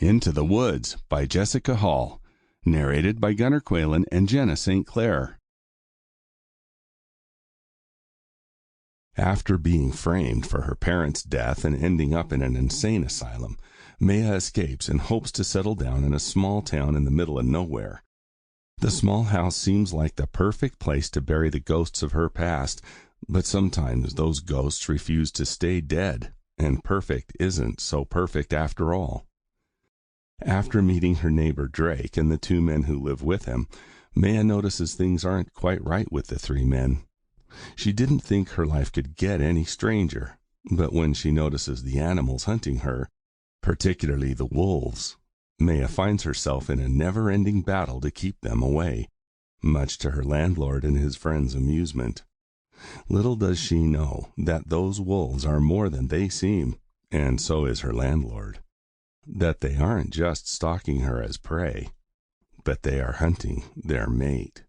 Into the Woods by Jessica Hall. Narrated by Gunnar Qualen and Jenna St. Clair. After being framed for her parents' death and ending up in an insane asylum, Maya escapes and hopes to settle down in a small town in the middle of nowhere. The small house seems like the perfect place to bury the ghosts of her past, but sometimes those ghosts refuse to stay dead, and perfect isn't so perfect after all. After meeting her neighbor Drake and the two men who live with him, Maya notices things aren't quite right with the three men. She didn't think her life could get any stranger, but when she notices the animals hunting her, particularly the wolves, Maya finds herself in a never-ending battle to keep them away, much to her landlord and his friends' amusement. Little does she know that those wolves are more than they seem, and so is her landlord. That they aren't just stalking her as prey, but they are hunting their mate.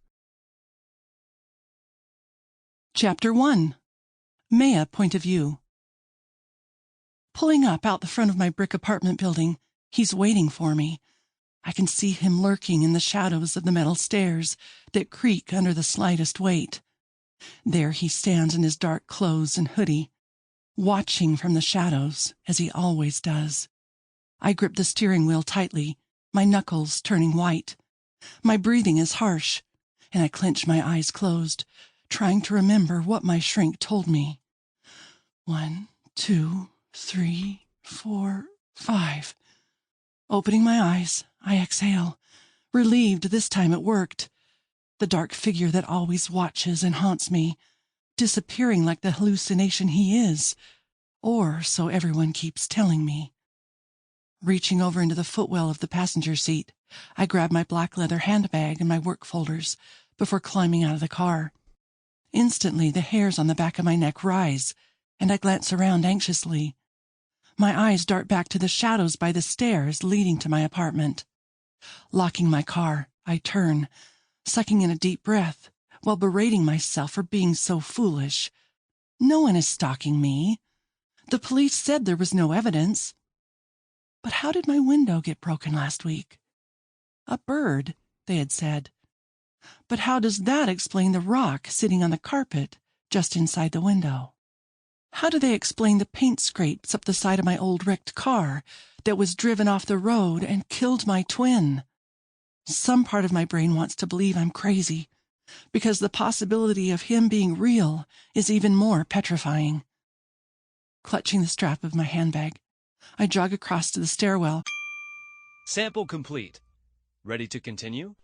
Chapter 1. Maya Point of View. Pulling up out the front of my brick apartment building, he's waiting for me. I can see him lurking in the shadows of the metal stairs that creak under the slightest weight. There he stands in his dark clothes and hoodie, watching from the shadows, as he always does. I grip the steering wheel tightly, my knuckles turning white. My breathing is harsh, and I clench my eyes closed, trying to remember what my shrink told me. 1, 2, 3, 4, 5. Opening my eyes, I exhale, relieved this time it worked. The dark figure that always watches and haunts me, disappearing like the hallucination he is, or so everyone keeps telling me. Reaching over into the footwell of the passenger seat, I grab my black leather handbag and my work folders before climbing out of the car. Instantly, the hairs on the back of my neck rise, and I glance around anxiously. My eyes dart back to the shadows by the stairs leading to my apartment. Locking my car, I turn, sucking in a deep breath, while berating myself for being so foolish. No one is stalking me. The police said there was no evidence. But how did my window get broken last week? A bird, they had said. But how does that explain the rock sitting on the carpet just inside the window? How do they explain the paint scrapes up the side of my old wrecked car that was driven off the road and killed my twin? Some part of my brain wants to believe I'm crazy, because the possibility of him being real is even more petrifying. Clutching the strap of my handbag, I jog across to the stairwell. Sample complete. Ready to continue?